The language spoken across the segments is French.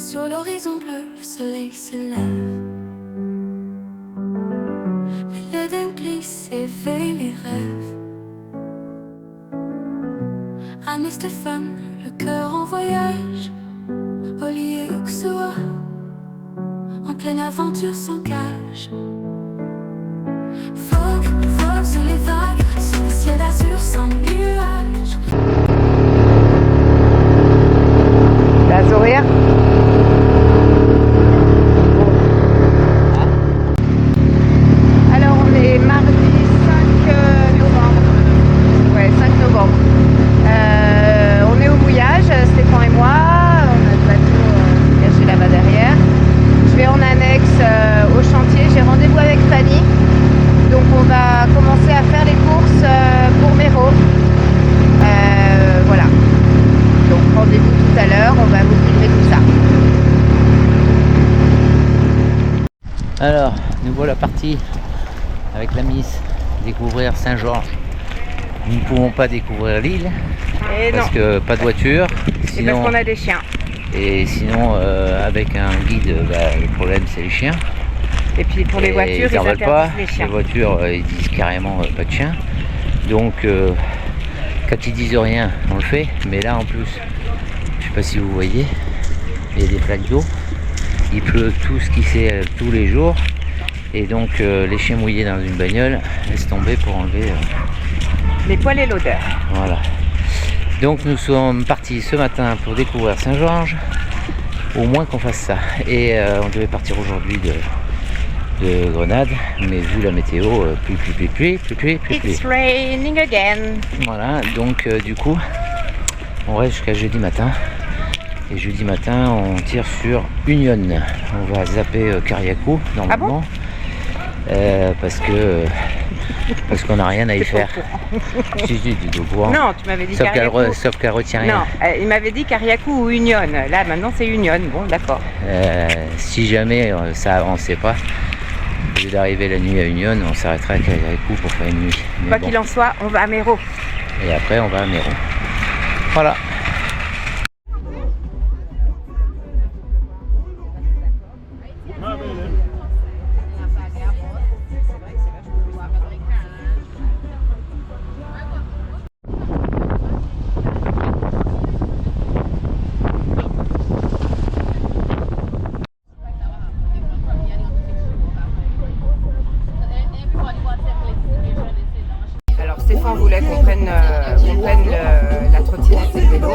Sur l'horizon bleu, le soleil se lève. L'Éden glisse, éveille les rêves. Anne et Stéphane, le cœur en voyage. Oli et Uxua, en pleine aventure sans cage. Vogue, vogue sur les vagues, sur le ciel azur sans nuages. T'as un sourire? Alors on est mardi 5 novembre. Ouais, 5 novembre. On est au mouillage, Stéphane et moi. On a le bateau caché là-bas derrière. Je vais en annexe au chantier. J'ai rendez-vous avec Fanny. Donc on va commencer à faire les courses pour Méro. Voilà. Donc rendez-vous tout à l'heure. On va vous filmer tout ça. Alors, nous voilà partis avec la Miss découvrir Saint-Georges. Nous ne pouvons pas découvrir l'île Et parce non, que pas de voiture. c'est parce qu'on a des chiens. Et sinon, avec un guide, le problème c'est les chiens. Et puis pour les Et voitures, ils en veulent pas. interdisent les chiens. Les voitures, ils disent carrément pas de chiens. Donc, quand ils disent rien, on le fait. Mais là, en plus, je sais pas si vous voyez, il y a des flaques d'eau. Il pleut tout ce qui sait tous les jours. Et donc, les chiens mouillés dans une bagnole, laisse tomber pour enlever. Les poils et l'odeur. Voilà. Donc, nous sommes partis ce matin pour découvrir Saint-Georges. Au moins qu'on fasse ça. Et on devait partir aujourd'hui de Grenade, mais vu la météo, pluie. It's raining again. Voilà, donc du coup, on reste jusqu'à jeudi matin. Et jeudi matin, on tire sur Union. On va zapper Kariakou, normalement. Ah bon parce qu'on n'a rien à y faire. Si, dis au courant. Non, tu m'avais dit Sauf Kariakou. qu'elle retient rien. Non, il m'avait dit Kariakou ou Union. Là, maintenant, c'est Union. Bon, d'accord. Si jamais ça avançait pas, au lieu d'arriver la nuit à Union, on s'arrêtera à Kariakou pour faire une nuit. Mais Quoi bon. qu'il en soit, on va à Méro. Et après, on va à Méro. Voilà. Alors, Stéphane voulait qu'on prenne la trottinette et le vélo.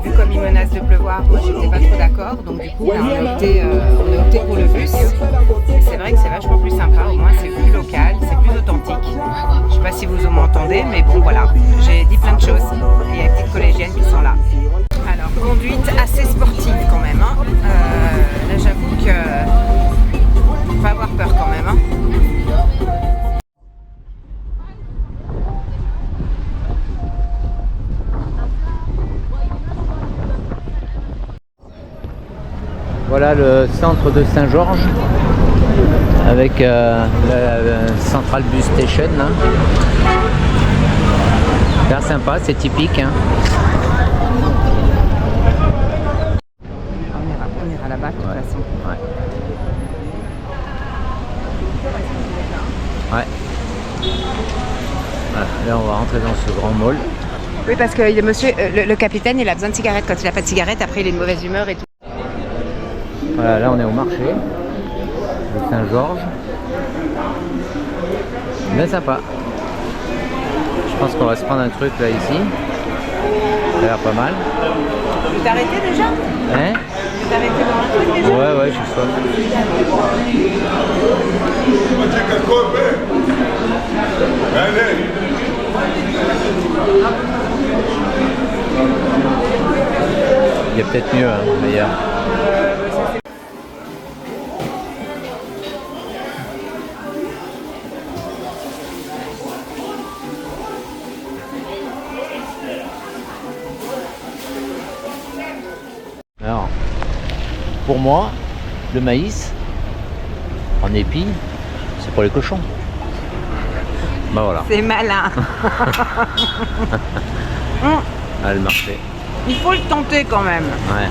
Vu comme il menace de pleuvoir, moi, j'étais pas trop d'accord. Donc, du coup, on a opté pour le bus. Et c'est vrai que c'est vachement plus sympa. Au moins, c'est plus local, c'est plus authentique. Je sais pas si vous m'entendez, mais bon, voilà. J'ai dit plein de choses. Et il y a des petites collégiennes qui sont là. Alors, conduite assez sportive quand même. Hein. Là, j'avoue que faut avoir peur quand même. Hein. Voilà le centre de Saint-Georges avec la Central Bus Station. Là. C'est sympa, c'est typique. Hein. On ira là-bas de toute façon. Ouais. Ouais. Voilà, là on va rentrer dans ce grand mall. Oui, parce que le capitaine, il a besoin de cigarettes. Quand il n'a pas de cigarette, après il est de mauvaise humeur et tout. Voilà, là on est au marché de Saint-Georges. Bien sympa. Je pense qu'on va se prendre un truc là ici. Ça a l'air pas mal. Tu t'es arrêté déjà? Hein? Tu t'es arrêté dans un truc déjà? Ouais, j'ai soif. Il y a peut-être mieux, hein, meilleur. Alors, pour moi, le maïs en épis, c'est pour les cochons. Bah voilà. C'est malin. Ah, le marché. Il faut le tenter quand même. Ouais.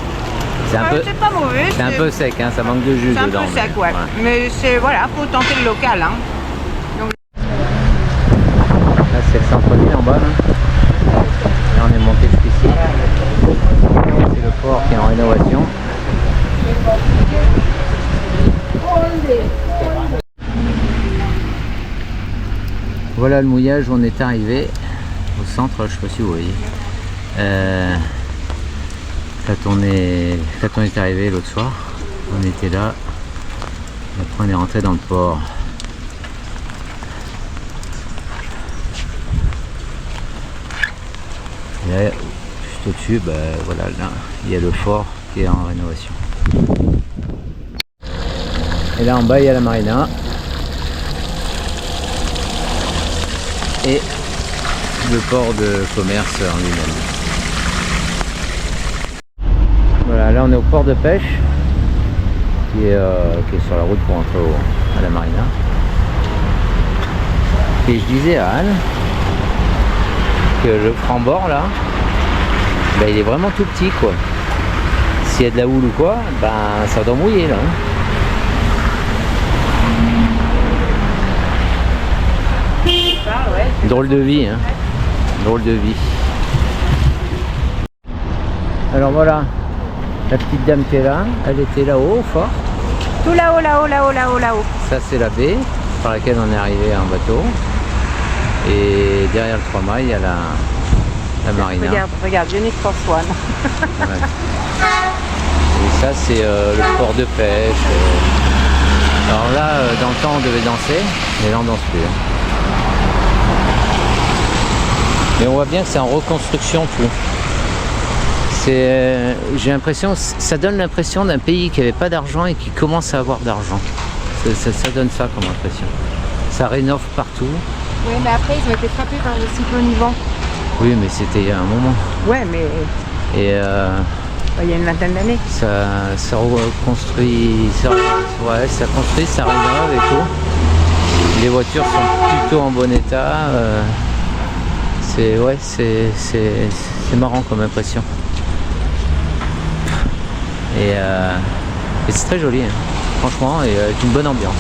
C'est un peu, c'est pas mauvais. c'est un peu sec, hein, ça manque de jus C'est un dedans. peu sec, ouais. Mais c'est, voilà, faut tenter le local, hein. Là c'est le centre-ville en bas. Là. Là on est monté jusqu'ici. C'est le port qui est en rénovation. Voilà le mouillage où on est arrivé au centre, je sais pas si vous voyez. Quand on est arrivé l'autre soir, on était là. Après on est rentré dans le port. Et là, juste au-dessus, bah, voilà, là, il y a le fort qui est en rénovation. Et là en bas il y a la marina. Et le port de commerce en lui-même. Voilà, là on est au port de pêche qui est sur la route pour entrer à la marina. Et je disais à Anne que le franc-bord là, ben, il est vraiment tout petit quoi. S'il y a de la houle ou quoi, ben ça doit mouiller là. Drôle de vie, hein. Drôle de vie. Alors voilà, la petite dame qui est là, elle était là-haut, au fort. Tout là-haut, là-haut, là-haut, là-haut, là-haut. Ça c'est la baie par laquelle on est arrivé en bateau. Et derrière le 3 mâts, il y a la marina. Regarde, Unique Force One. Ouais. Et ça c'est le port de pêche. Alors là, dans le temps on devait danser, mais là on danse plus. Mais on voit bien que c'est en reconstruction tout. J'ai l'impression, ça donne l'impression d'un pays qui n'avait pas d'argent et qui commence à avoir d'argent. Ça donne ça comme impression. Ça rénove partout. Oui, mais après ils ont été frappés par le cyclone Yvan. Oui, mais c'était il y a un moment. Ouais, mais Et il y a une vingtaine d'années. ça reconstruit, ça construit, ça rénove et tout. Les voitures sont plutôt en bon état. C'est marrant comme impression. Et c'est très joli, hein. Franchement, et avec une bonne ambiance.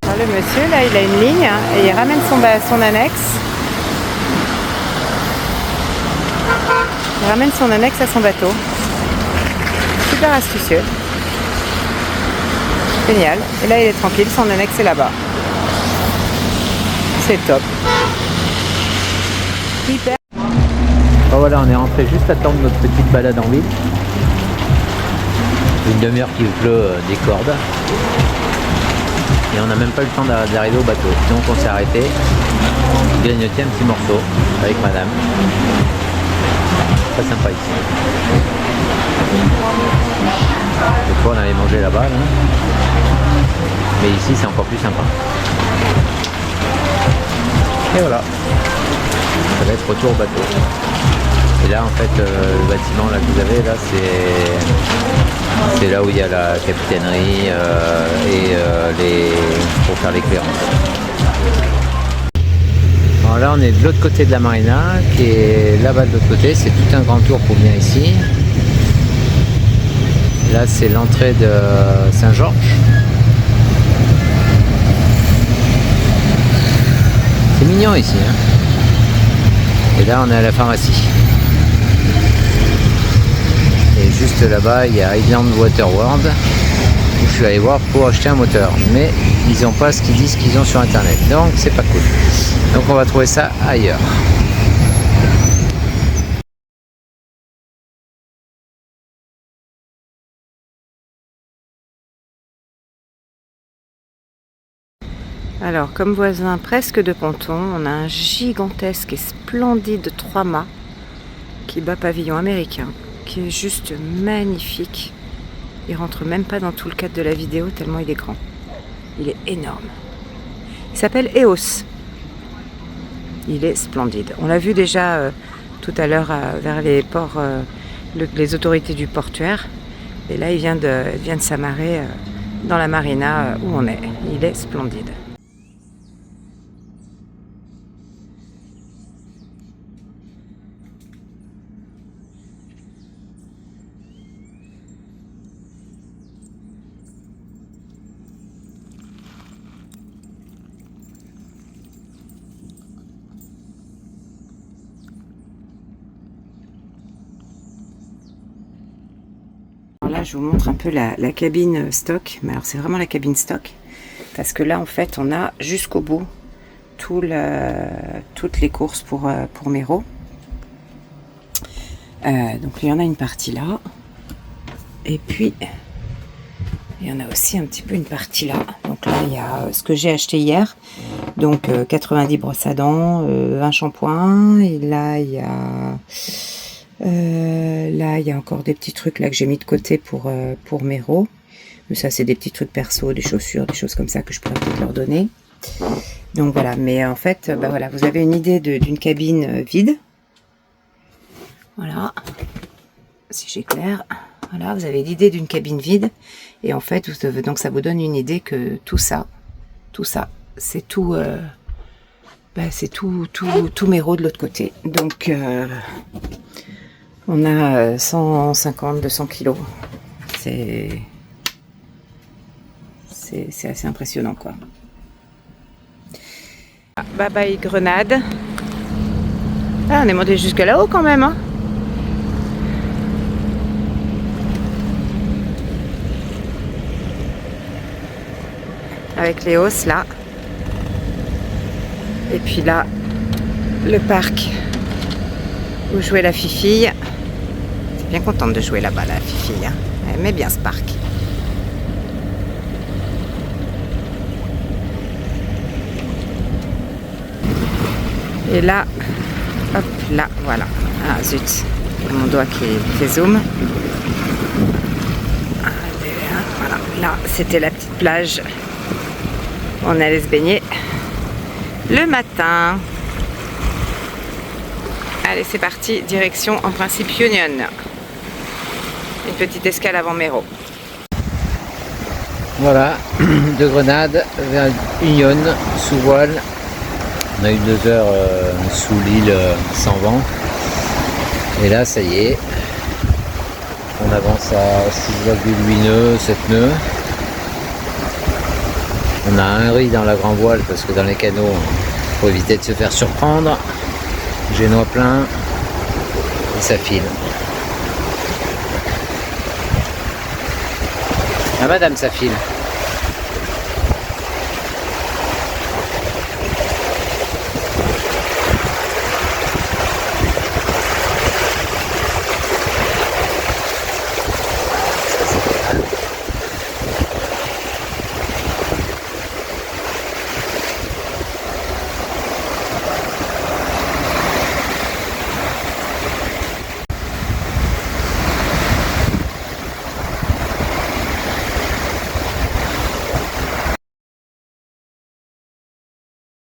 Alors, le monsieur là, il a une ligne hein, et il ramène son annexe. Il ramène son annexe à son bateau. Super astucieux. Génial. Et là, il est tranquille, son annexe est là-bas. C'est top. Hyper. Bon, voilà, on est rentré juste à temps de notre petite balade en ville. Une demi-heure qu'il pleut des cordes. Et on n'a même pas eu le temps d'arriver au bateau. Donc on s'est arrêté. Grignoter un petit morceau avec madame. Très sympa ici. Des fois on avait mangé là-bas. Là. Mais ici c'est encore plus sympa. Et voilà. Ça va être retour au bateau. Et là en fait le bâtiment là que vous avez là c'est là où il y a la capitainerie pour faire l'éclairance. Alors là on est de l'autre côté de la marina qui est là-bas de l'autre côté, c'est tout un grand tour pour venir ici. Là c'est l'entrée de Saint-Georges. C'est mignon ici hein. Et là on est à la pharmacie. Et juste là-bas il y a Island Water World où je suis allé voir pour acheter un moteur. Mais ils n'ont pas ce qu'ils disent qu'ils ont sur internet. Donc c'est pas cool. Donc on va trouver ça ailleurs. Alors, comme voisin presque de ponton, on a un gigantesque et splendide 3 mâts qui bat pavillon américain, qui est juste magnifique. Il rentre même pas dans tout le cadre de la vidéo tellement il est grand. Il est énorme. Il s'appelle EOS. Il est splendide. On l'a vu déjà tout à l'heure vers les ports, les autorités du portuaire. Et là, il vient de s'amarrer dans la marina où on est. Il est splendide. Là, je vous montre un peu la cabine stock. Mais alors, c'est vraiment la cabine stock. Parce que là, en fait, on a jusqu'au bout toutes les courses pour Méro. Donc, il y en a une partie là. Et puis, il y en a aussi un petit peu une partie là. Donc là, il y a ce que j'ai acheté hier. Donc, 90 brosses à dents, 20 shampoings. Et là, il y a... là, il y a encore des petits trucs là que j'ai mis de côté pour Méro. Mais ça, c'est des petits trucs perso, des chaussures, des choses comme ça que je pourrais peut-être leur donner. Donc voilà, mais en fait, bah voilà, vous avez une idée d'une cabine vide. Voilà, si j'éclaire. Voilà, vous avez l'idée d'une cabine vide. Et en fait, donc ça vous donne une idée que tout ça, c'est tout... c'est tout Méro de l'autre côté. Donc, on a 150-200 kilos. C'est assez impressionnant, quoi. Bye bye Grenade. Ah, on est monté jusque là-haut quand même, hein. Avec les hausses là. Et puis là, le parc où jouait la fifille. C'est bien contente de jouer là-bas, la fifille, hein. Elle aimait bien ce parc. Et là, hop, là, voilà. Ah zut, mon doigt qui fait zoom. Voilà, là, c'était la petite plage. On allait se baigner le matin. Allez, c'est parti, direction en principe Union. Une petite escale avant Méro. Voilà, de Grenade vers Union, sous voile. On a eu 2 heures sous l'île sans vent. Et là, ça y est, on avance à 6,8 nœuds, 7 nœuds. On a un riz dans la grand voile parce que dans les canaux, il faut éviter de se faire surprendre. Génois plein et ça file. Ah madame, ça file.